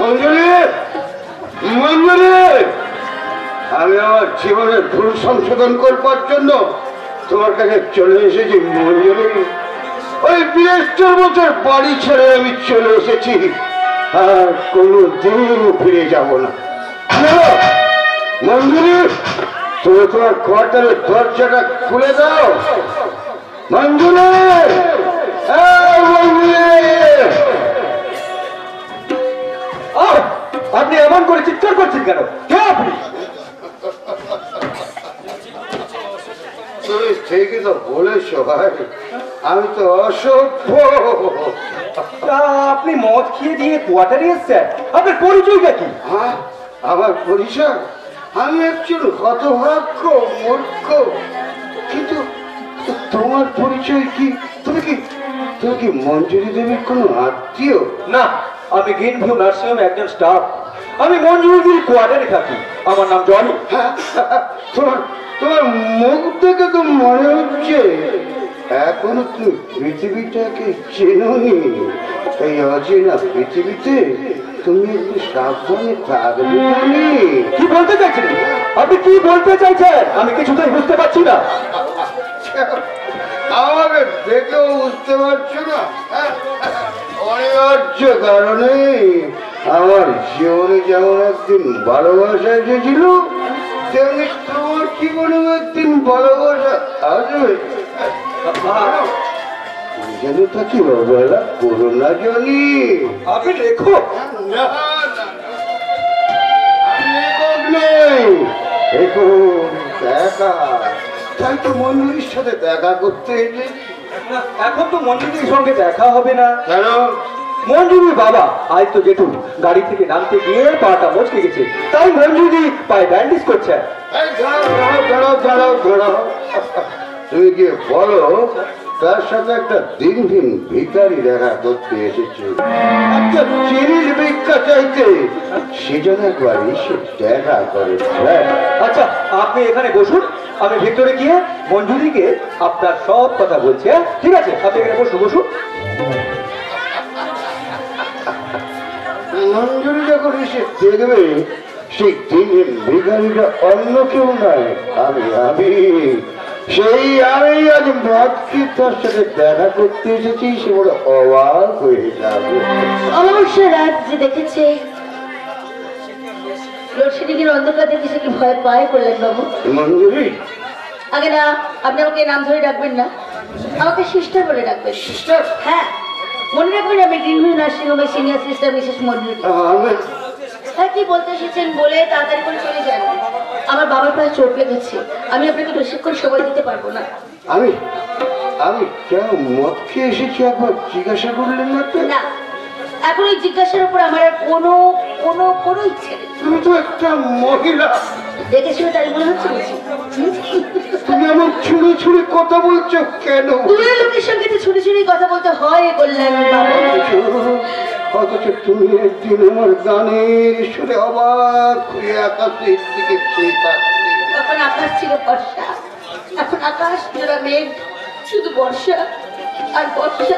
মঞ্জুরি, মঞ্জুরি, আমি আমার জীবনের ভুল সংশোধন করবার জন্য তোমার কাছে চলে এসেছি মঞ্জুরি। ওই 72 বছর বাড়ি ছেড়ে আমি চলে এসেছি, আর কোনোদিন ফিরে যাব না। মঞ্জুরি, তুমি তোমার কোয়ার্টারের দরজাটা খুলে দাও। মঞ্জুরি, আপনি এমন করে চিৎকার করছেন কেন? কে আপনি? তুমি ঠিকই তো বলেছো ভাই, আমি তো অসভ্য। আপনি মদ খেয়ে দিয়ে কোয়ার্টারে এসছেন, আপনার পরিচয়টা কি? হ্যাঁ, আমার পরিচয়, আমি একজন হতভাগ্য মূর্খ। কিন্তু তোমার পরিচয় কি? তুমি কি মঞ্জুরি দেবীর কোনো আত্মীয়? না, আমি গ্রিন ভিউ নার্সিংহোমে একজন স্টাফ। আমি মঞ্জুরির কোয়ার্টারে থাকি। আমার নাম জনি। তোমার মুখ থেকে তো মনে হচ্ছে এখনো তুমি পৃথিবীটাকে চেনোনি। এই অচেনা পৃথিবীতে তুমি একটু সাবধানে থাকবে। কি বলতে চাইছেন আপনি? কি বলতে চাইছেন আমি কিছুতেই বুঝতে পারছি না। আমাকে দেখেও বুঝতে পারছো না? অনিবার্য কারণে আমার জীবনে যেমন একদিন ভালোবাসা এসেছিল, তেমনি তোমার জীবনে একদিন ভালোবাসা আসবে। যেন থাকি অবহেলা করো না জনি। আপনি লেখো দেখা, তাই তো মঞ্জুরির সাথে দেখা করতে এলে। এখন তো মঞ্জুরির সঙ্গে দেখা হবে না। কেন? মঞ্জুরির বাবা আজ তো জেঠু গাড়ি থেকে নামতে গিয়ে পাটা মচকে গেছে, তাই মঞ্জুরি পায়ে ব্যান্ডেজ করছে। তুমি গিয়ে বলো তার সাথে একটা দিনহীন ভিখারি দেখা করতে এসেছে, একটা চিনির ভিক্ষা চাইতে, সেজন্য একবার এসে দেখা করে। আচ্ছা, আপনি এখানে বসুন, আমি ভেতরে গিয়ে মঞ্জুরিকে আপনার সব কথা বলছি। ঠিক আছে, আপনি এখানে বসুন। মঞ্জুরি যখন এসে দেখবে সেই দিনহীন ভিখারিটা অন্য কেউ নয়, আমি সেই আমি আজ মদ খেয়ে তার সাথে দেখা করতে এসেছি, সে বড় অবাক হয়ে যাবে। অবশ্য রাত যে দেখেছে লোডশেডিং এর অন্ধকার দেখে সে কি ভয় পায় করলেন বাবু? মঞ্জুরি, আগে না, আপনি আমাকে নাম ধরে ডাকবেন না, আমাকে সিস্টার বলে ডাকবেন। সিস্টার? হ্যাঁ, মনে রাখবেন আমি গ্রিন ভিউ নার্সিং হোমের সিনিয়র সিস্টার মিসেস মঞ্জুরি। হ্যাঁ, কি বলতে এসেছেন বলে তাড়াতাড়ি করে চলে যান। আমার বাবার পায়ে চোট লেগেছে, আমি আপনাকে বেশিক্ষণ সময় দিতে পারবো না। আমি কেন মদ খেয়ে এসেছি একবার জিজ্ঞাসা করলেন না তো? না, এখন ওই জিজ্ঞাসার উপর আমার আর কোনো ইচ্ছে নেই। তুমি তো একটা মহিলা, দেখে শুনে তাই মনে হচ্ছে বুঝি? তুমি এমন ছুঁড়ে কথা বলছো কেন? দূরের লোকের সঙ্গে তো ছুটে ছুটে কথা বলতে হয় বললেন বাবু। অথচ তুমি একদিন আমার গানের সুরে অবাক হয়ে আকাশের দিকে চেয়ে থাকতে। তখন আকাশ ছিল বর্ষা, এখন আকাশ জোড়া মেঘ, শুধু বর্ষা আর বর্ষা।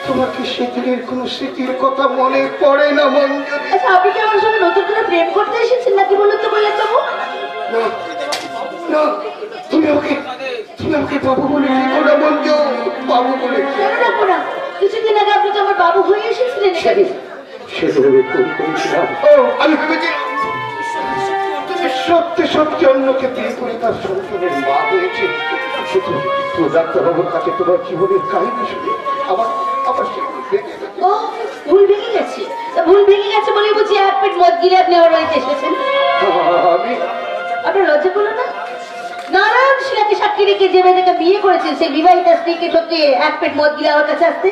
তোমার কি সেদিনের কোনো স্মৃতির কথা মনে পড়ে না মঞ্জুরি? আচ্ছা, আপনি কি আমার সঙ্গে নতুন করে প্রেম করতে এসেছেন নাকি বলুন তো বললেন বাবু? না, তুমি আমাকে বাবু বলে ডেকো না মঞ্জু, বাবু বলে। কেন ডাকবো না? কিছুদিন আগে আপনি তো আমার বাবু হয়ে এসেছিলেন এখানে। সেদিন আমি ফোন করেছিলাম, আমি ভেবেছিলাম তুমি সত্যি অন্যকে বিয়ে করে তার সন্তানের মা হয়েছে। শুধু ডাক্তারবাবুর কাছে তোমার জীবনের কাহিনী শুনে আমার সেগুলো ভেঙে গেছে। ও, ভুল ভেঙে গেছে? ভুল ভেঙে গেছে বলে বুঝি এক পেট মদ গিলে আপনি আমার বাড়িতে এসেছেন? আপনার লজ্জা করলো না? নারায়ণ শিলাকে সাক্ষী রেখে যে মেয়েটাকে বিয়ে করেছেন সেই বিবাহিতা স্ত্রীকে ঠকিয়ে এক পেট মদ গিলে আমার কাছে আসতে?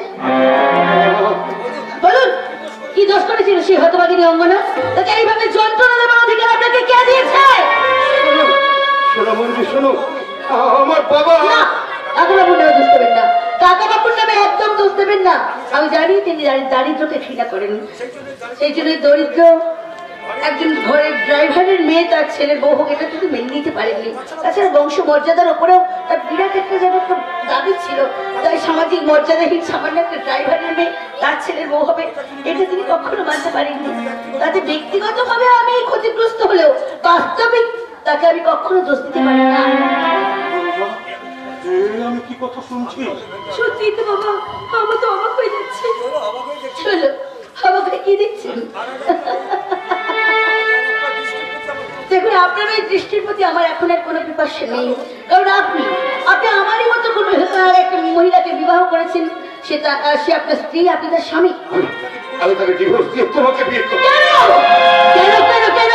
বলুন, কি দোষ করেছিল সেই হতভাগিনী অঙ্গনা? তাকে এইভাবে যন্ত্রণা দেওয়ার অধিকার আপনাকে কে দিয়েছে? শোনো মঞ্জু, শোনো, আমার বাবা। না, কাকা বাবুর নামে দোষ দেবেন না, কাকা বাবুর নামে একদম দোষ দেবেন না। আমি জানি তিনি দারিদ্রকে ঘৃণা করেন, সেই জন্য দরিদ্র একজন ঘরের ড্রাইভারের মেয়ে তার ছেলের বউ হোক, এটা কিন্তু মেনে নিতে পারেননি। তাছাড়া বংশ মর্যাদার ওপরেও তার বিরাট একটা যেন একটা দাবি ছিল, তাই সামাজিক মর্যাদাহীন সামান্য একটা ড্রাইভারের মেয়ে তার ছেলের বউ হবে, এটা তিনি কখনো মানতে পারেননি। তাতে ব্যক্তিগতভাবে আমি ক্ষতিগ্রস্ত হলেও বাস্তবিক তাকে আমি কখনো দোষ দিতে পারি না। আমি কি কথা শুনছি? সত্যি তো বাবা, আমি তো অবাক হয়ে যাচ্ছি। চলো, আমাকে কি দেখছেন? দেখুন, আপনার এই দৃষ্টির প্রতি আমার এখন আর কোনো বিপাশা নেই, কারণ আপনি আমারই মতো কোনো একটা মহিলাকে বিবাহ করেছেন, সে আপনার স্ত্রী, আপনি তার স্বামী। আমি তাকে ডিভোর্স দিয়ে তোমাকে বিয়ে করব। কেন কেন কেন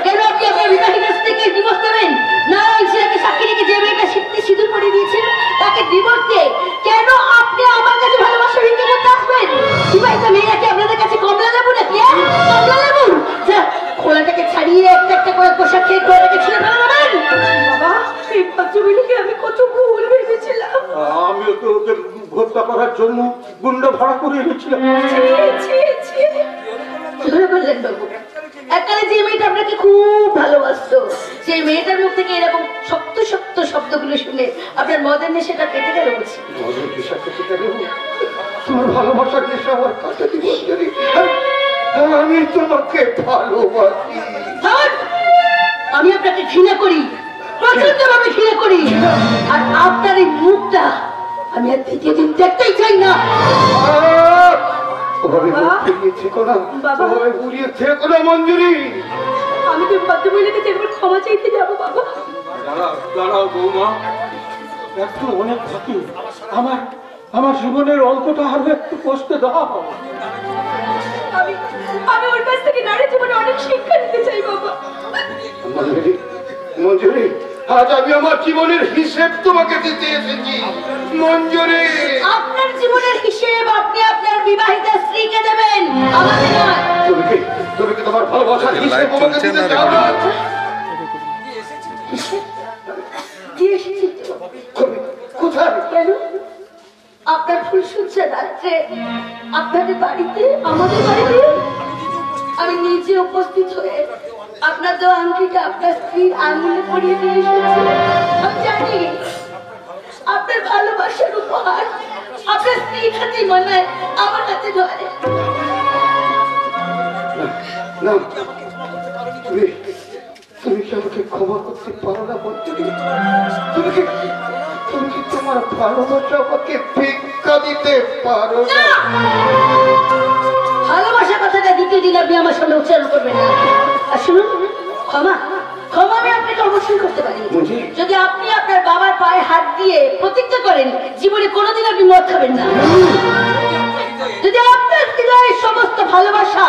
কেন আপনি আপনার বিবাহিত স্ত্রীকে ডিভোর্স দেবেন? না, ছেলেকে সাক্ষী রেখে যে মেয়েটা সিঁদুর পরিয়ে দিয়েছেন তাকে ডিভোর্স দিয়ে কেন আপনি আমার কাছে ভালোবাসা ভিক্ষা করতে আসবেন? বিবাহিত মেয়েরা কি আপনাদের কাছে কমলা লেবু নাকি? কমলা লেবু? খোলাটাকে ছাড়িয়ে একটা একটা করে পোশাক খেয়ে ঘরে ছেড়ে ফেলে দেবেন? বাবা, এই ভদ্রমহিলাকে আমি কত ভুল ভেবেছিলাম। আমিও তো ওকে ভর্তা করার জন্য গুন্ডা ভাড়া করে এনেছিলাম। ধরে বললেন বাবু, এককালে যে মেয়েটা আপনাকে খুব ভালোবাসতো, সেই মেয়েটার মুখ থেকে এরকম শক্ত শক্ত শব্দগুলো শুনে আপনার মদের নেশাটা কেটে গেল বুঝি? মদের নেশা কেটে গেল? তোমার ভালোবাসার নেশা আমার কাছে দিব। আমি তোমাকে ভালোবাসি। আমি আপনাকে ঘৃণা করি, প্রচন্ড ভাবে ঘৃণা করি, আর আপনার এই মুখটা আমি আর দ্বিতীয় দিন দেখতেই চাই না। মঞ্জুরি, আমি তো ভদ্রমহিলাকে একবার ক্ষমা চাইতে যাবো। বাবা দাঁড়াও বৌমা, একটু অনেক থাকি, আমার জীবনের অল্পটা আরো একটু কষ্টে দাও। আমি ওর কাছ থেকে নারী জীবনে অনেক শিক্ষা নিতে চাই বাবা। মঞ্জুরি, আজ আমি আমার জীবনের হিসেব তোমাকে দিতে এসেছি। মঞ্জুরি, আপনার জীবনের হিসেব আপনি আপনার বিবাহিত স্ত্রীকে দেবেন, আমাকে নয়। তুমি কি তোমার ভালোবাসার হিসেব আমাকে দিতে চাও না? কোথায়? কেন? আপনার ফুলসজ্জা রাত্রে আপনাদের বাড়িতে, আমাদের বাড়িতে আমি নিজে উপস্থিত হয়ে আপনার দেওয়া আংটিটা আপনার স্ত্রীর আঙুলে পরিয়ে দিয়ে এসেছি। আমি জানি আপনার ভালোবাসার উপহার আপনার স্ত্রীর হাতে মনে হয়, আমার হাতে নয়। না, তুমি কি আমাকে ক্ষমা করতে পারো না? তুমি কি তোমার ভালোবাসা আমাকে ভিক্ষা দিতে পারো না? ভালোবাসা কথাটা দ্বিতীয় দিন আপনি আমার সামনে উচ্চারণ করবেন না। আর শুনুন, ক্ষমা আমি আপনাকে অবশ্যই করতে পারি, যদি আপনি আপনার বাবার পায়ে হাত দিয়ে প্রতিজ্ঞা করেন জীবনে কোনোদিন আপনি মদ খাবেন না। যদি আপনার হৃদয়ের সমস্ত ভালোবাসা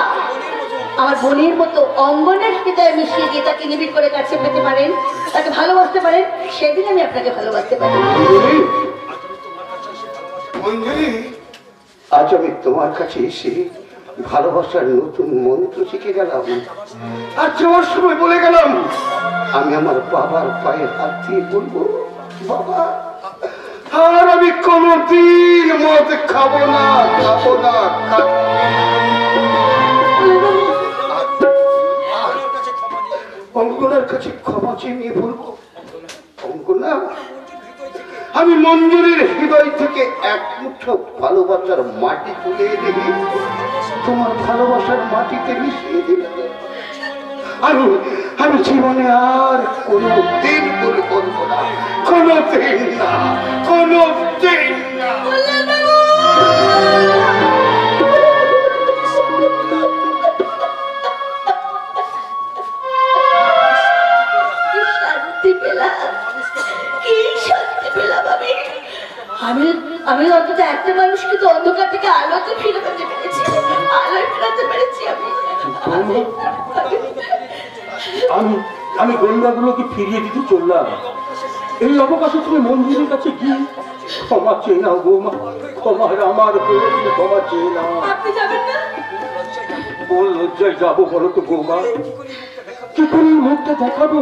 আমার বোনের মতো অঙ্গনের হৃদয়ে মিশিয়ে দিয়ে তাকে নিবিড় করে কাছে পেতে পারেন, তাকে ভালোবাসতে পারেন, সেদিন আমি আপনাকে ভালোবাসতে পারি। আজ আমি তোমার কাছে এসে ভালোবাসার নতুন মন্ত্র শিখে গেলাম। আর যাওয়ার সময় বলে গেলাম, আমি আমার বাবার পায়ে হাত দিয়ে বলবো, বাবা, আর আমি কোনদিন মদ খাবো না। অঙ্গনার কাছে ক্ষমা চেয়ে নিয়ে বলবো, অঙ্গনা, আমি মঞ্জুরির হৃদয় থেকে এক মুঠো ভালোবাসার মাটি তুলে এনে তোমার ভালোবাসার মাটিতে মিশিয়ে দিলাম। আমি জীবনে আর কোনদিন ভুল করবো না, কোনদিন না। আমি অন্তত একটা মানুষকে তো অন্ধকার থেকে আলোতে ফিরাতে পেরেছি, আলোয় ফেরাতে পেরেছি। আমি গঙ্গাগুলোকে ফিরিয়ে দিতে চললাম। এই অবকাশে তুমি মঞ্জুরির কাছে গিয়ে ক্ষমা চেয়ে নাও বৌমা, ক্ষমা চেয়ে নাও। আপনি যাবেন না? বল লজ্জায় যাবো বলো তো বৌমা, কি করে মুখটা দেখাবো?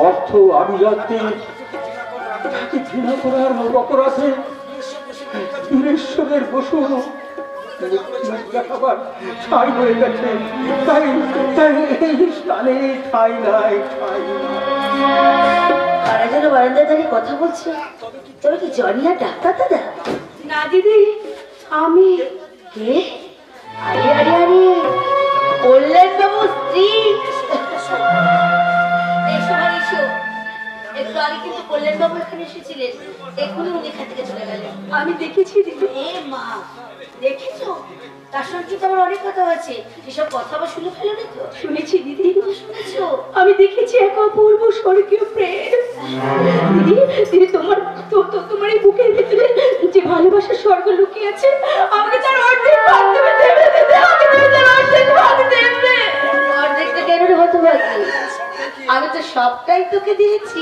অর্থ আমি জানতে তাকে ঘৃণা করার অপরাধে বীরেশ্বরের বসু মুখ দেখাবার ঠাই হয়ে গেছে, তাই তাই এই স্থানে ঠাই নাই, ঠাই নাই। কারা যেন বারান্দায় দাঁড়িয়ে কথা বলছে। তবে কি জনি আর ডাক্তার দাদা? না দিদি, আমি। কে? আরে আরে আরে, কল্যাণ বাবু স্ত্রী। এসো ভাই এসো। একটু আগে কিন্তু কল্যাণ বাবু এখানে এসেছিলেন, এক্ষুনি উনি এখান থেকে চলে গেলেন। আমি দেখেছি দিদি। এ মা, দেখেছো? তার সঙ্গে কিন্তু আমার অনেক কথা হয়েছে। এসব কথা আবার শুনে ফেলোনি তো? শুনেছি দিদি। শুনেছো? আমি দেখেছি এক অপূর্ব স্বর্গীয় প্রেম। দিদি দিদি, তোমার এই বুকের ভিতরে যে ভালোবাসার স্বর্গ লুকিয়ে আছে, আমাকে তার অর্ধেক ভাগ দেবে দিদি। আমাকে তুমি তার অর্ধেক ভাগ দেবে। অর্ধেকটা কেন রে হতভাগী? আমি তো সবটাই তোকে দিয়েছি।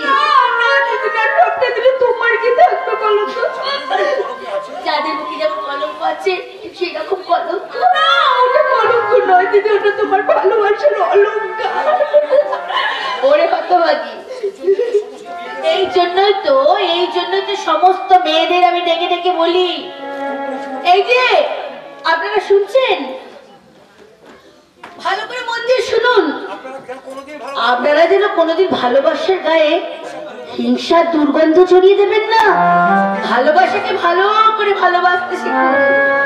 না দিদি, না, সবটা দিলে তোমার কি থাকবে বলো তো? যাদের মুখে যেমন কলঙ্ক আছে সেই রকম কলঙ্ক। না, ওটা কলঙ্ক নয় দিদি, ওটা তোমার ভালোবাসার অলংকার। ওরে হতভাগী, এই জন্যই তো সমস্ত মেয়েদের আমি ডেকে ডেকে বলি, এই যে আপনারা শুনছেন, ভালো করে মন দিয়ে শুনুন, আপনারা যেন কোনোদিন ভালোবাসার গায়ে হিংসার দুর্গন্ধ ছড়িয়ে দেবেন না। ভালোবাসাকে ভালো করে ভালোবাসতে শিখুন।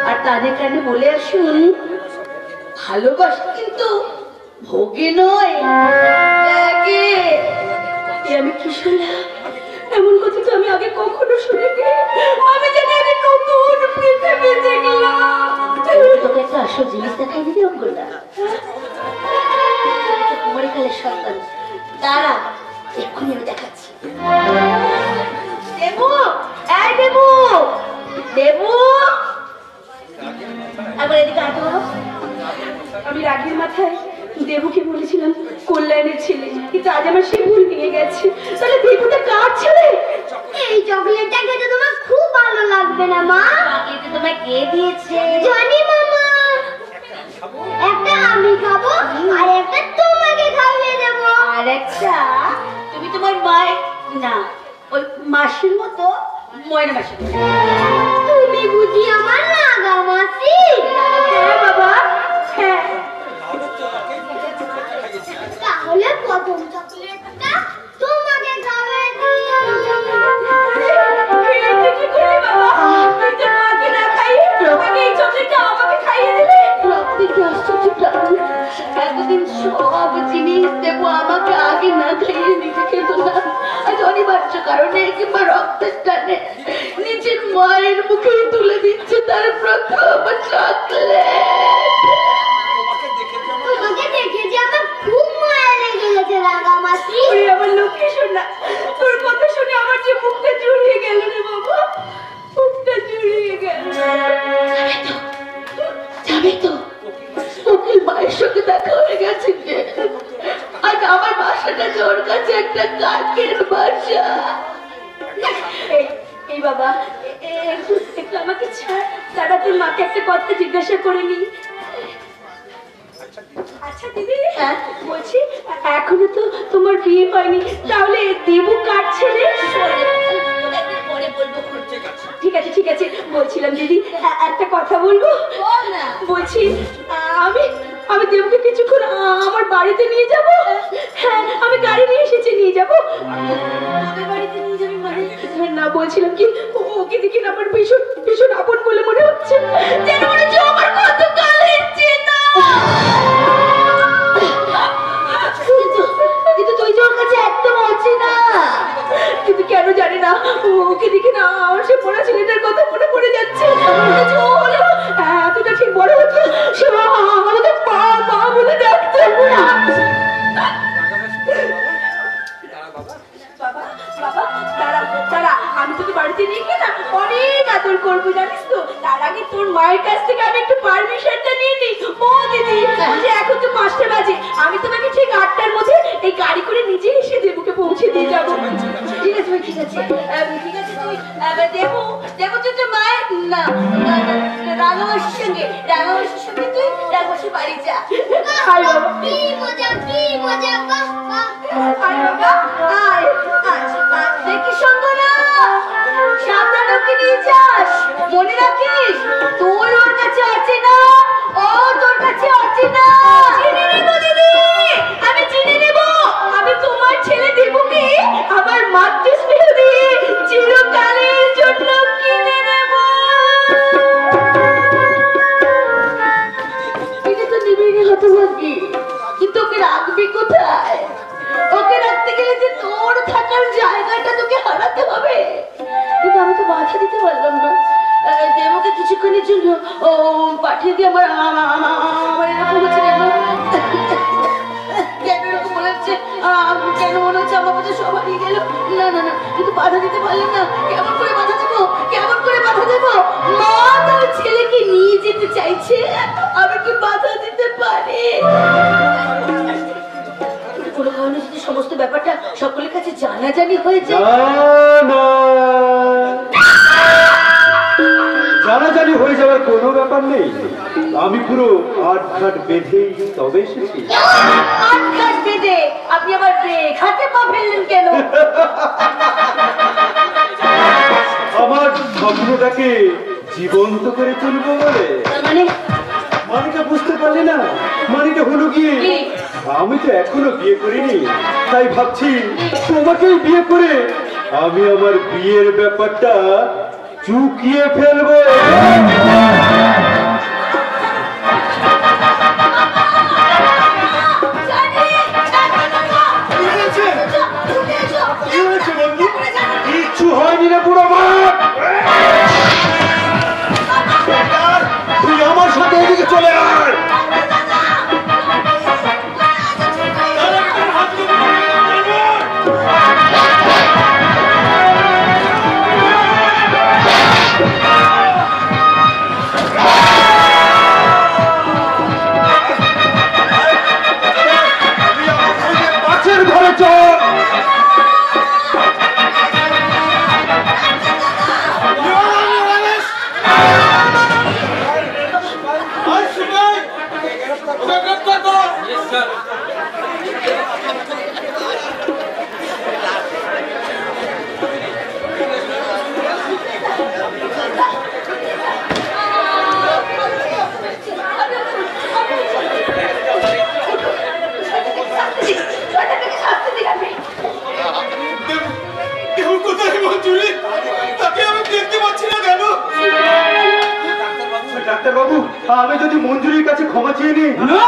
আর তাদের কানে বলে আসুন, ভালোবাসা কিন্তু ভোগে নয়, ত্যাগে। আমি কি শুনলাম? এমন কথা তো আমি আগে কখনো শুনিনি। আমি জানি আমি নতুন পৃথিবী দেখলাম। তোকে একটা আসল জিনিস দেখাই দিবি অঙ্গলটা, কুমারীকালের সন্তান। দাঁড়া, এক্ষুনি আমি দেখাচ্ছি। দেবু, এই দেবু, দেবু, একবার এদিকে হাঁটো। আমি রাগের মাথায় দেবুকে বলেছিলাম কল্যাণের ছেলে, কিন্তু আজ আমার সে ভুল নিয়ে গেছে। তাহলে দেবুটা কার ছেলে? এই চকলেটটা খেতে তোমার খুব ভালো লাগবে না মা? এটা তোমায় কে দিয়েছে? জনি মামা। একটা আমি খাবো আর একটা তোমাকে খাইয়ে দেবো। আর একটা তুমি তোমার মায়ের না, ওই মাসির মতো ময়না মাসি। তুমি বুঝি আমার লাগা মাসি? হ্যাঁ বাবা, হ্যাঁ। তাহলে প্রথম চকলেটটা তোমাকে খাওয়াই দিই। কি করলি বাবা? তুই তোর মাকে না খাইয়ে আগে এই চকলেটটা আমাকে খাইয়ে দিলি। রক্তের কি আশ্চর্য প্রাণ! এতদিন সব জিনিস দেবো আমাকে আগে না খাইয়ে নিজে খেত না, আজ অনিবার্য কারণে কিংবা রক্তের টানে নিজের মায়ের মুখেই তুলে দিচ্ছে তার প্রথম চকলেট। তোমাকে দেখে যে আমার খুব মায়া লেগে গেছে লাগা মাসি। ওরে আমার লক্ষ্মী সোনা, তোর কথা শুনে আমার যে মুখটা জুড়িয়ে গেল রে বাবা, মুখটা জুড়িয়ে গেল। যাবে তো? উকিল মায়ের সঙ্গে দেখা হয়ে গেছে যে আজ আমার বাসাটা ওর কাছে একটা কাঠের বাসা। এই বাবা, একটু আমাকে ছাড়, তারা তোর মাকে একটা কথা জিজ্ঞাসা করে নি। আচ্ছা দিদি, হ্যাঁ? বলছি এখনো তো তোমার বিয়ে হয়নি, তাহলে দেবু কার ছেলে? পরে বলবো। ঠিক আছে ঠিক আছে, বলছিলাম দিদি একটা কথা বলবো। বলছি আমি দেবুকে কিছুক্ষণ আমার বাড়িতে নিয়ে যাব। হ্যাঁ, আমি গাড়ি নিয়ে এসেছি, নিয়ে যাব। বাড়িতে নিয়ে যাবি মানে? না, বলছিলাম কি ওকে দেখে না আমার ভীষণ ভীষণ আপন বলে মনে হচ্ছে, যেন মনে হচ্ছে আমার কত কালের চেনা। কিন্তু তুই তো ওর কাছে একদম অচেনা। কিন্তু কেন জানি না ওকে দেখে না আমার সে পড়া ছেলেটার কথা মনে পড়ে যাচ্ছে। এতটা ঠিক বড় হতো সে আমাকে মা মা বলে ডাকতো। বাবা বাবা, তারা আমি তোকে বাড়িতে নিয়ে গিয়ে না অনেক আদর করবো, জানিস তো। তার আগে তোর মায়ের কাছ থেকে আমি একটু পারমিশনটা নিয়ে নিই। ও দিদি, বলছি এখন তো 5টা বাজে, আমি তোমাকে ঠিক 8টার মধ্যে এই গাড়ি করে নিজে এসে দেবুকে পৌঁছে দিয়ে যাবো। ঠিক আছে ঠিক আছে ঠিক আছে। তুই দেবো তুই তো মায়ের না রাঙামাসির সঙ্গে তুই রাঙামাসির বাড়ি যা। আয় বাবা, কি মজা বাহ বাহ। আয় বাবা, আয়। দেখি সঙ্গ না, সাবধানে ওকে নিয়ে যাস। মনে রাখিস তুই ওর কাছে আছে না, ও তোর কাছে আছে না। চিনে নেব দিদি, আমি চিনে নেব। আমি তোমার ছেলে দেবুকে আমার মাতৃস্নেহ দিয়ে চিরকালের জন্য কিনে নেব। এটা তো নিবিড়ি হতভাগী, কিন্তু ওকে রাখবি কোথায়? ওকে রাখতে গেলে যে তোর থাকার জায়গাটা তোকে হারাতে হবে। কিন্তু আমি তো বাধা দিতে পারলাম না। দেবকে কিছুক্ষণের জন্য পাঠিয়ে দিয়ে আমার এরকম হচ্ছে কেন এরকম মনে হচ্ছে, কেন মনে হচ্ছে আমার কাছে সব হারিয়ে গেল। না না না, কিন্তু বাধা দিতে পারলাম না। কেমন করে বাধা দেবো, কেমন করে বাধা দেবো? মা তার ছেলেকে নিয়ে যেতে চাইছে, আমি কি বাধা দিতে পারি? কোনো কারণে যদি সমস্ত ব্যাপারটা সকলের কাছে জানাজানি হয়ে যায়। জানাজানি হয়ে যাওয়ার কোনো ব্যাপার নেই। আমি পুরো আটঘাট বেঁধেই তবে এসেছি। আটঘাট বেঁধে? আপনি আবার ঘাটে পা ফেললেন কেন? আমার স্বপ্নটাকে জীবন্ত করে তুলবো বলে। মানে মানিটা বুঝতে পারলি না? মানিটা হলো গিয়ে আমি তো এখনো বিয়ে করিনি, তাই ভাবছি তোমাকেই বিয়ে করে আমি আমার বিয়ের ব্যাপারটা চুকিয়ে ফেলবো। কিচ্ছু হয়নি রে বুড়ো মা, তুই আমার সাথে এদিকে চলে আয়। ঘরে চল। ডাক্তারবাবু, আমি যদি মঞ্জুরির কাছে ক্ষমা চেয়ে নিই? না,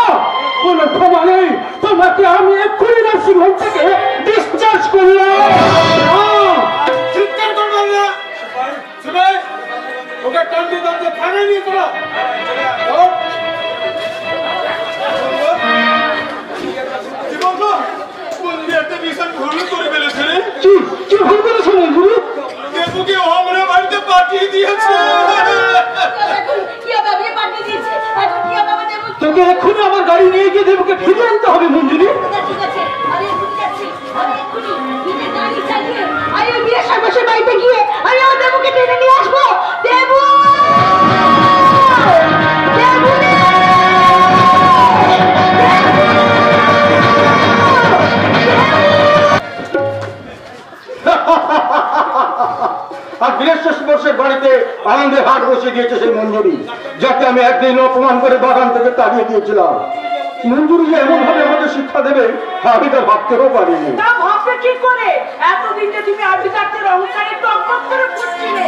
কোনো ক্ষমা নেই। তোমাকে আমি এক্ষুনি নার্সিং হোম থেকে ডিসচার্জ করলাম। চিৎকার করবেন না, শুনে ওকে টানতে টানতে থানায় নিয়ে চলো। একটা ভীষণ ভুল করে ফেলেছে রে। কি ভুল করেছো মঞ্জুরি? দেবুকে আমরা বাড়িতে পাঠিয়ে দিয়েছে। তোকে এক্ষুনি আমার গাড়ি নিয়ে গিয়ে দেবকে ফিরে আনতে হবে মঞ্জুরি। ঠিক আছে, আমি এক্ষুনি যাচ্ছি। আমি এক্ষুনি নিজের গাড়ি চালিয়ে আমি ওই বিয়ের সর্বশেষ বাড়িতে গিয়ে আমি আমার দেবুকে টেনে নিয়ে আসবো। দেবু, দেবু আর বীরেশ্বর বর্ষের বাড়িতে আনন্দের হাট বসে দিয়েছে সেই মঞ্জুরি, যাকে আমি একদিন অপমান করে বাগান থেকে তাড়িয়ে দিয়েছিলাম। মঞ্জুরি যে এমন ভাবে আমাদের শিক্ষা দেবে আমি তা ভাবতেও পারিনি। তা ভাববে কি করে? এতদিন যে তুমি আভিজাত্যের অহংকারে টকবক করে ফুটছিলে।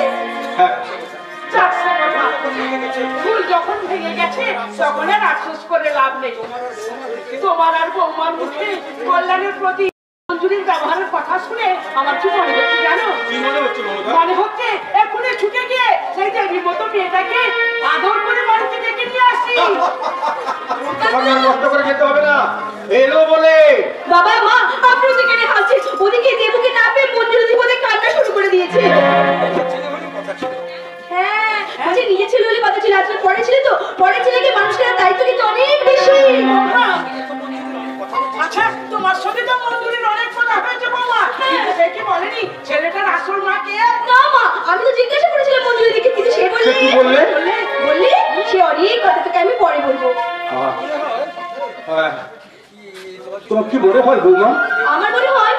ফুল যখন ভেঙে গেছে তখন আর আফসোস করে লাভ নেই। তোমার আর বৌমার মুখে কল্যাণের প্রতি মঞ্জুরির ব্যবহারের কথা শুনে আমার কি মনে হচ্ছে জানো? মনে হচ্ছে এক্ষুনি ছুটে গিয়ে সেই দেবীর মতো মেয়েটাকে আদর করে বাড়িতে ডেকে নিয়ে আসি। কষ্ট করে যেতে হবে না, এলো বলে। বাবা মা, আপনি ওদিকে হাসছেন, ওদিকে দেবুকে না পেয়ে মঞ্জুরি জীবনে কান্না শুরু করে দিয়েছে। হ্যাঁ, বলছে নিজে ছিল বলে কথা ছিল, আজকে পরে ছিল তো, পরে ছেলেকে মানুষের দায়িত্ব কিন্তু অনেক বেশি। আচ্ছা, তোমার সাথে তো মঞ্জুরির অনেক কথা হয়েছে বাবা, দেখে বলেনি ছেলেটার আসল মা কে? না মা, আমি তো জিজ্ঞাসা করেছিলাম মঞ্জুরি দিকে, কিন্তু সে বললে বললে সে অনেক কথা, তোকে আমি পরে বলবো। তোমার কি মনে হয় বৌমা? আমার মনে হয়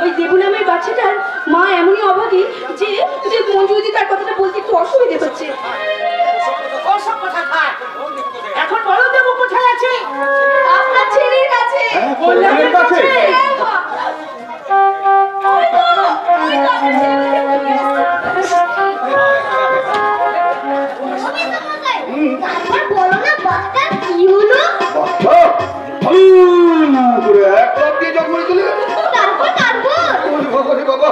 ওই দেবু নামের বাচ্চাটার মা এমনই অভাগী যে যে মঞ্জু দিদি তার কথাটা বলতে একটু অসুবিধে হচ্ছে। ওসব কথা থাক, এখন বলো দেবু কোথায় আছে? আপনার ছেলের কাছে। ছেলের কাছে? বলো না বাচ্চা কি হলো? বাবা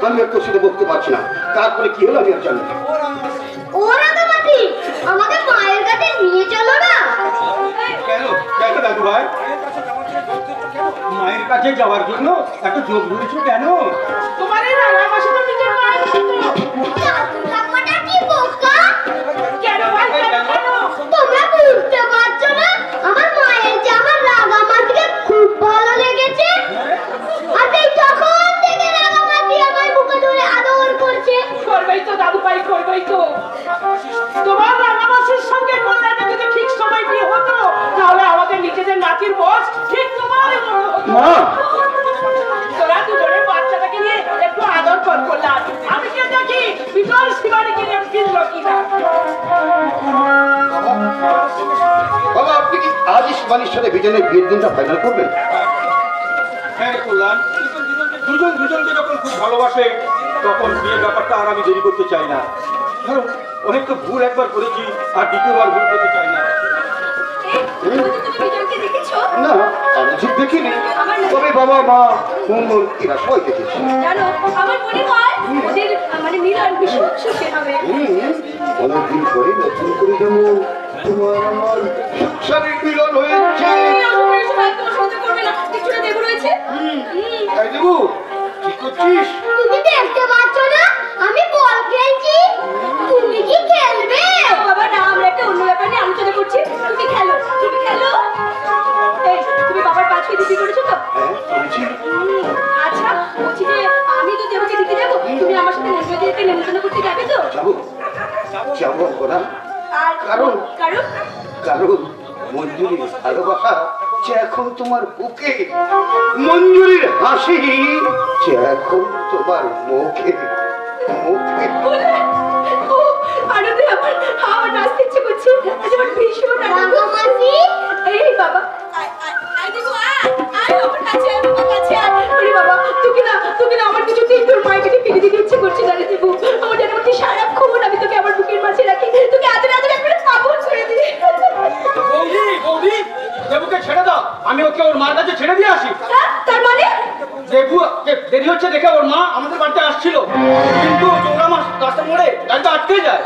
আমি আর তোর সাথে বলতে পারছি না, তারপরে কি হলো আমি আর জানি না। ওরা তো মাটি আমাকে মায়ের কাছে নিয়ে চলো না। কেন কেন দাদু ভাই, মায়ের কাছে যাওয়ার জন্য এত জোর ধরেছো কেন? তোমার এই রাঙা মাসে তো নিজের মায়ের মতো। দাদু ঠাকুমাটা কি বোকা? কেন ভাই কেন? তোমরা বুঝতে পারছো না আমার মায়ের যে আমার রাঙামাটিকে খুব ভালো লেগেছে, আর এই তখন থেকে রাঙামাটি আমার বুকে ধরে আদর করছে। করবেই তো দাদু ভাই, করবেই তো। তোমার রাঙা মাসের সঙ্গে কল্যাণে যদি ঠিক সময় বিয়ে হতো তাহলে আমাদের নিজেদের নাতির বয়স ঠিক তোমার মতো হতো। মা তোরা দুজনে বাচ্চাটাকে নিয়ে একটু আদর কর করলাম, আমি কে দেখি বিজয় শিবানীকে নিয়ে ফিরল কিনা। বাবা আপনি কি আজই শিবানীর সাথে বিজনের বিয়ের দিনটা ফাইনাল করবেন? হ্যাঁ কল্যাণ, দুজন দুজনকে যখন খুব ভালোবাসে তখন বিয়ের ব্যাপারটা আর আমি দেরি করতে চাই না। ধরো অনেক তো ভুল একবার করেছি, আর দ্বিতীয়বার ভুল করতে চাই না। তুমি বিজয়কে দেখেছো? না আমি ঠিক দেখিনি, তবে বাবা মা মঙ্গল এরা সবাই দেখেছি। জানো আমার মনে হয় ওদের মানে মিলন ভীষণ সুখে হবে। অনেকদিন পরে নতুন করে যেমন তোমার আমার সংসারের মিলন হয়েছে। তোমার সহ্য করবে না, কিছুটা দেবো রয়েছে। তাই দেবু কি করছিস? তুমি দেখতে পাচ্ছ না আমি বল খেলছি? তুমি কি খেলবে? বাবা না, আমরা একটা অন্য ব্যাপার নিয়ে আলোচনা করছি। তুমি খেলো, তুমি খেলো। এই তুমি বাবার পাঁচ কেজি বিক্রি করেছো তো? হ্যাঁ শুনছি। আচ্ছা বলছি যে আমি তো দেবকে দিতে যাবো, তুমি আমার সাথে মন্দিরকে নেমন্তন্ন করতে যাবে তো? যাবো যাবো করা, আর কারণ? কারণ কারণ মঞ্জুরির ভালোবাসা যে এখন তোমার বুকে, মঞ্জুরির হাসি যে এখন তোমার মুখে মুখে। আনন্দে আমার আমার নাচতে ইচ্ছে করছে, আজ আমার ভীষণ আনন্দ। রাঙামাটি এই বাবা আই দেখো আয় আমার কাছে আয়, আমার কাছে আয়। আরে বাবা তোকে না আমার কিছুতেই তোর মায়ের কাছে ফিরে দিতে ইচ্ছে করছে না রে দেবু। আমার যেন মধ্যে সারাক্ষণ আমি তোকে আমার বুকের মাঝে রাখি, তোকে আদরে আদরে একবারে পাগল করে দিই। বৌদি বৌদি, দেবুকে ছেড়ে দাও, আমি ওকে ওর মার কাছে ছেড়ে দিয়ে আসি। হ্যাঁ তার মানে দেবু দেরি হচ্ছে দেখে ওর মা আমাদের বাড়িতে আসছিল, কিন্তু চৌরা মাস রাস্তার মোড়ে গাড়িটা আটকে যায়।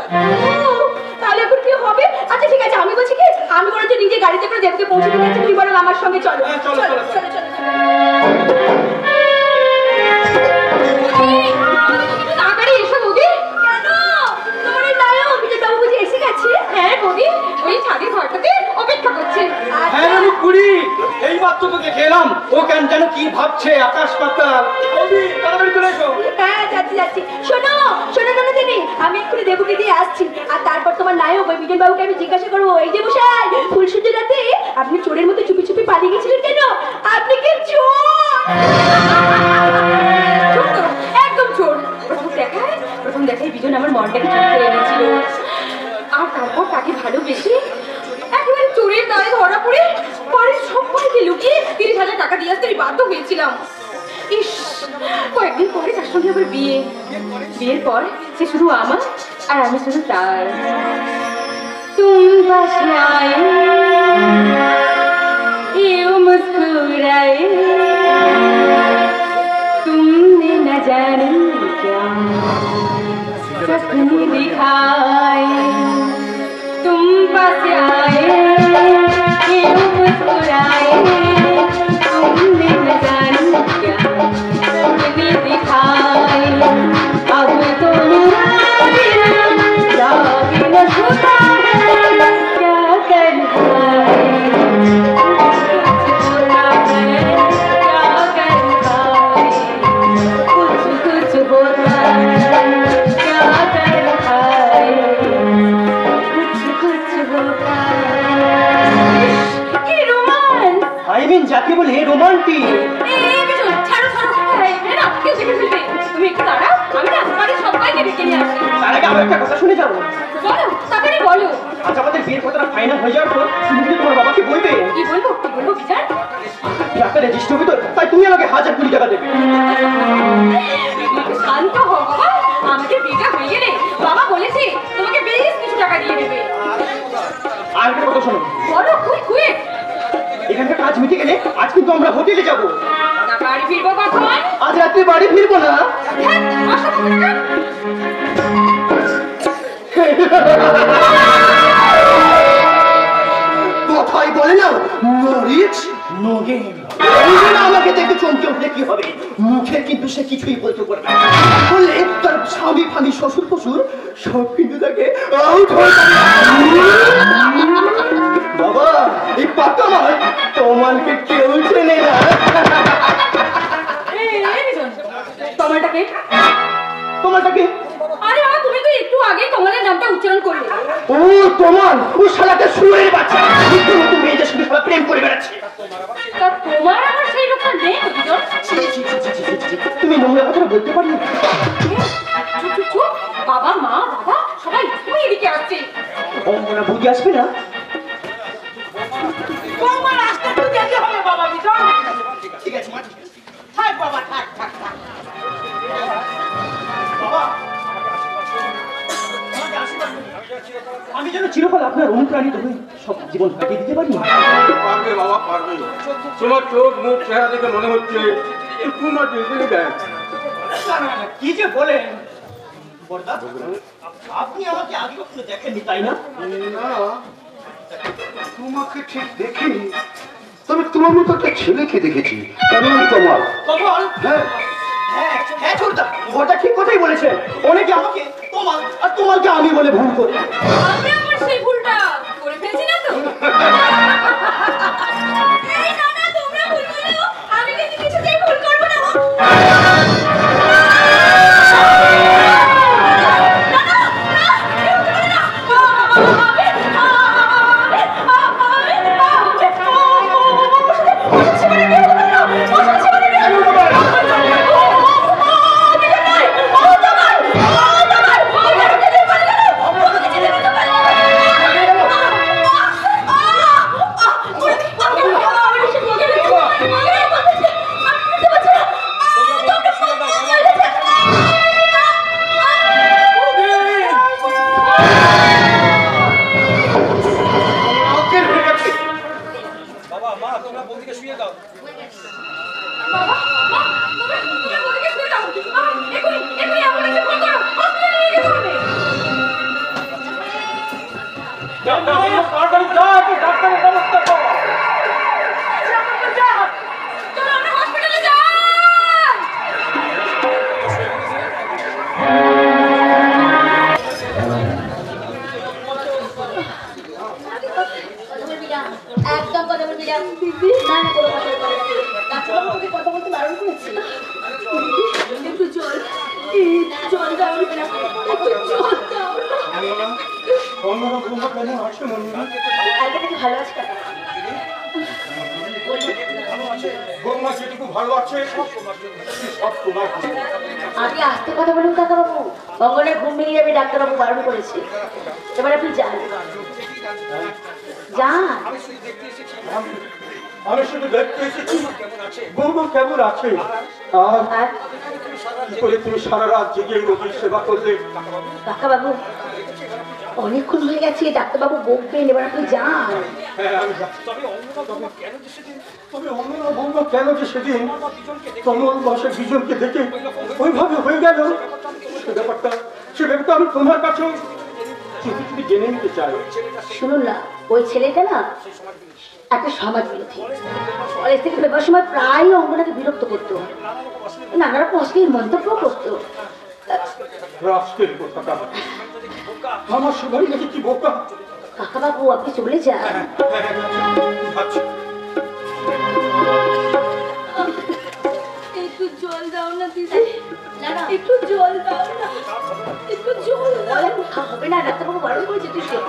ও, তাহলে এখন কি হবে? আচ্ছা ঠিক আছে, আমি বলছি কি আমি বরঞ্চ নিজে গাড়িতে করে দেবকে পৌঁছে দিতে যাচ্ছি, তুমি বরং আমার সঙ্গে চলো। হ্যাঁ, চলো, চলো, চলো। তাড়াতাড়ি এসো বৌদি। কেন? তোমার এই নায়ক বিজয় বাবু বুঝি এসে গেছে? হ্যাঁ বৌদি, ওই ছাদের ঘরটাতে অপেক্ষা করছে। হ্যাঁ আমি কুড়ি এই মাত্র তোকে খেলাম, ও কেন যেন কি ভাবছে আকাশ পাতাল। বৌদি তাড়াতাড়ি চলে এসো। হ্যাঁ যাচ্ছি। শোনো ননদিনী, আমি এক্ষুনি দেবুকে দিয়ে আসছি, আর তারপর তোমার নায়ক ওই বিজয় বাবুকে আমি জিজ্ঞাসা করবো, এই যে মশাই ফুলসজ্জা রাতে আপনি চোরের মতো চুপি চুপি পালিয়ে গেছিলেন কেন? আপনি কি চোর? চোর তো, একদম চোর। প্রথম দেখায় বিজন আমার মনটাকে চুরি করে এনেছিল, আর তারপর তাকে ভালোবেসে একেবারে চোরের দায়ে ধরা পড়ে বাড়ির সবাইকে লুকিয়ে 30,000 টাকা দিয়ে আসতে আমি বাধ্য হয়েছিলাম। ইস, কয়েকদিন পরে তার সঙ্গে আবার বিয়ের পর সে শুধু আমার আর আমি শুধু তার। तुम बस आए यूं मुस्कुराए, तुमने न जाने क्या सपने दिखाए। तुम बस आए यूं मुस्कुराए, तुमने न जाने क्या सपने दिखाए। अब तो যাকে বলে রোমান্টিক। আরো একটা কথা শুনে যাবো। বলো, তাড়াতাড়ি বলো। আজ আমাদের বিয়ের কথাটা ফাইনাল হয়ে যাওয়ার পর তুমি কিন্তু তোমার বাবাকে বলবে কি বলবো বিজান? একটা রেজিস্টার হবে তো, তাই তুমি আমাকে 1020 টাকা দেবে। শান্ত হও বাবা, আমাদের বিয়েটা হয়ে গেলে বাবা বলেছে তোমাকে বেশ কিছু টাকা দিয়ে দেবে। আর একটা কথা শোনো, বলো কুইক। এখানকার কাজ মিটে গেলে আজ কিন্তু আমরা হোটেলে যাব। বাড়ি ফিরবো কখন? আজ রাত্রে বাড়ি ফিরবো না। হ্যাঁ, আসো না। কথাই বলে না, মরিচ নগেন। আমাকে দেখে চমকে উঠলে কি হবে? মুখে কিন্তু সে কিছুই বলতে পারবে না। বললে তার স্বামী ফামি শ্বশুর ফশুর সব কিন্তু তাকে আউট হয়ে যাবে। বাবা, এই পাকা মাল তোমাকে কেউ চেনে না। তোমারটাকে তোমারটাকে আরে বাবা, তুমি তো একটু আগে তোমাদের নামটা উচ্চারণ করলে। ও তোমার, ও শালাতে শুয়ের বাচ্চা। নতুন মেয়েদের সঙ্গে শালা প্রেম করে বেড়াচ্ছে। তা তোমার আমার সেই রকম নেই বিজন। তুমি নোংরা কথা বলতে পারো না। চুপ, বাবা মা দাদা সবাই তুমি এদিকে আসছে। অঙ্গনা বুঝে আসবে না। তোমার আসতে তো যেতে হবে বাবা বিজন। ঠিক আছে মা, থাক বাবা থাক। বাবা, আমি যেন চিরকাল আপনার অনুপ্রাণিত হয়ে সব জীবন কাটিয়ে দিতে পারি। পারবে বাবা, পারবে। তোমার চোখ মুখ চেহারা দেখে মনে হচ্ছে একটু না দেখে দেয়। কি যে বলেন বড়দা, আপনি আমাকে আগে কখনো দেখেননি তাই না? না, তোমাকে ঠিক দেখিনি, তবে তোমার মতো একটা ছেলেকে দেখেছি। কেমন তোমার? কমল, হ্যাঁ, হ্যাঁ ছোটদা, বড়দা ঠিক কথাই বলেছেন। অনেকে আমাকে তোমার আর তোমাকে আমি বলে ভুল করি। আমি আমার সেই ভুলটা করে ফেলছি না তো? এই না না, তোমরা ভুল করো, আমি কিন্তু কিছুতেই ভুল করব না। একদম কথা বলবি না। না না, কোনো কথা বলবি না। ডাক্তারবাবু তোকে কথা বলতে বারণ করেছে। একটু জল দাও না, একটু জল দাও না। আগে থেকে ভালো আছে কাকা? আপনি আস্তে কথা বলুন কাকাবাবু, অঙ্গনের ঘুম ভেঙে যাবে, ডাক্তারবাবু বারণ করেছে। এবার আপনি যান। আমি শুধু দেখতে এসেছি বৌমা কেমন আছে, আর কি করে তুমি সারা রাত জেগে রোগীর সেবা করলে। কাকাবাবু, অনেকক্ষণ হয়ে গেছে, ডাক্তারবাবু বকবেন, এবার আপনি যান। হ্যাঁ আমি যাচ্ছি। তবে অন্যরা বৌমা কেন যে সেদিন কমল বসে বিজনকে দেখে ওইভাবে হয়ে গেল, সে ব্যাপারটা আমি তোমার কাছে জেনে নিতে চাই। শুনুন না, ওই ছেলেটা না একটা সমাজ বিরোধী। কলেজ থেকে ফেরবার সময় প্রায় অঙ্গনাকে বিরক্ত করতো, নানা রকম অশ্লীল মন্তব্য করতো। আমার সবাই নাকি কি বোকা। কাকাবাবু, আপনি চলে যান। একটু জল দাও না দিদি, একটু জল দাও না, একটু জল দাও। হবে না, ডাক্তারবাবু বারণ করেছে। তুই শোন,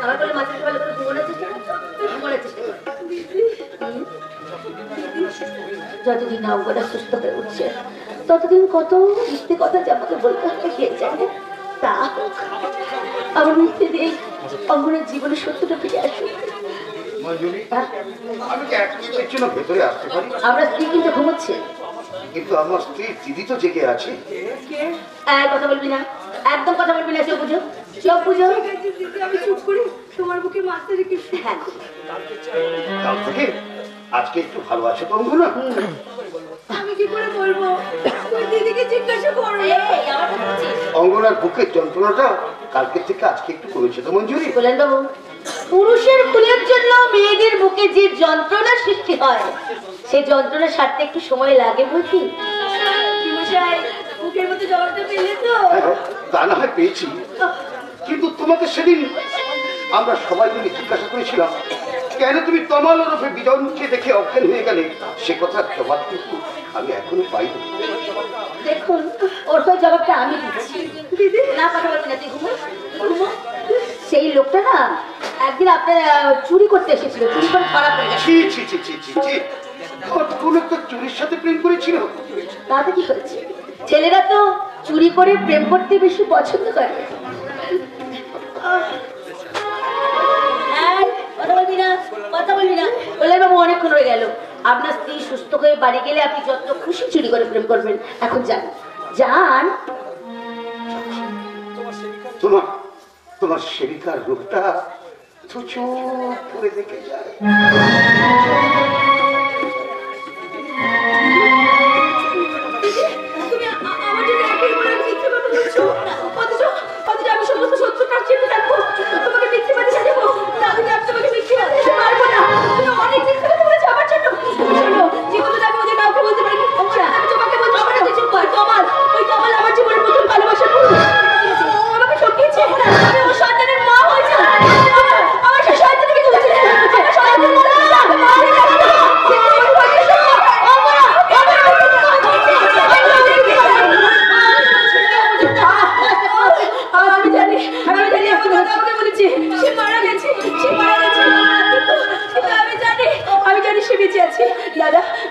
আমার বলে মাথাটা ভালো করে ঘুমানোর চেষ্টা করতো, ঘুমানোর চেষ্টা কর। যতদিন না অঙ্গনা সুস্থ হয়ে উঠছে ততদিন কত মিথ্যে কথা যে আমাকে বলতে হবে কে জানে। তা আমার মুক্তি দিয়ে অঙ্গনের জীবনে সত্যটা ফিরে আসুক। মঞ্জুরি, আমি কি এক মিনিটের জন্য ভেতরে আসতে পারি? আমরা স্ত্রী কিন্তু ঘুমোচ্ছে। কিন্তু আমার স্ত্রী দিদি তো জেগে আছে। কথা বলবি না, একদম কথা বলবি না। চোখ বুঝো, চোখ বুঝো। আমি চুপ করি, তোমার বুকে মাথা রেখে। হ্যাঁ, কাল থেকে আজকে একটু ভালো আছে তো না? আমি কি করে বলবো? তুই দিদিকে জিজ্ঞাসা করো। অঙ্গনার বুকের যন্ত্রণাটা কালকে থেকে আজকে একটু কমেছে তো মঞ্জুরি? বলেন বাবু, পুরুষের ফুলের জন্য মেয়েদের বুকে যে যন্ত্রণা সৃষ্টি হয় সেই যন্ত্রণা সারতে একটু সময় লাগে বুঝি। বুকের মধ্যে জবাবটা পেলে তো? তা না হয় পেয়েছি, কিন্তু তোমাকে সেদিন আমরা সবাই মিলে জিজ্ঞাসা করেছিলাম কেন তুমি তমাল ওরফে বিজনকে দেখে অজ্ঞান হয়ে গেলে, সে কথার জবাব কিন্তু আমি এখনো পাইনি। দেখুন, ওর হয়ে জবাবটা আমি দিচ্ছি। দিদি না, কথা বলবি না, তুই ঘুমো ঘুমো। সেই লোকটা না একদিন আপনার চুরি করতে এসেছিল, চুরি করে ধরা পড়ে গেছে। কোন একটা চুরির সাথে প্রেম করেছিল? তাতে কি হয়েছে? ছেলেরা তো চুরি করে প্রেম করতে বেশি পছন্দ করে। কথা বলবি না, কথা বলবি না। বললেন বাবু অনেকক্ষণ হয়ে গেল, আপনার স্ত্রী সুস্থ হয়ে বাড়ি গেলে আপনি যত খুশি চুরি করে প্রেম করবেন। এখন যান, যান। তোমার সেবিকার রূপটা চুপ করে দেখে যায়। তুমি আমার জন্য একেবারে মিথ্যে কথা বলছো। অথচ আমি সমস্ত সত্যটা চিনে রাখবো, তোমাকে মিথ্যে কথা সাজাবো না। আমি তোমাকে মিথ্যে বলতে পারবো না। তুমি অনেক মিথ্যে কথা বলেছো আমার জন্য। শোনো, যে কথাটা আমি ওদের কাউকে বলতে পারিনি, আমি তোমাকে বলছি। আমার কাছে চুপ কর। ওই কমাল আমার জীবনের প্রথম ভালোবাসার পুরুষ। ও আমাকে ঠকিয়েছে। আমি ওর সন্তানের মা হয়েছি। আমার সেই সন্তানকে তুলেছে।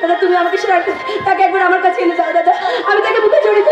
দাদা, তুমি আমাকে তাকে একবার আমার কাছে এনে দাও। দাদা, আমি তাকে বুকে জড়িত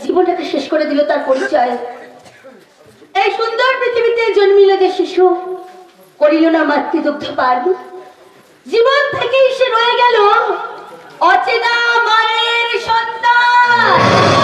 জীবনটাকে শেষ করে দিল তার পরিচয়। এই সুন্দর পৃথিবীতে জন্মিল যে শিশু, করিল না মাতৃদুগ্ধ পান, জীবন থেকেই সে রয়ে গেল অচেনা মায়ের সন্তান।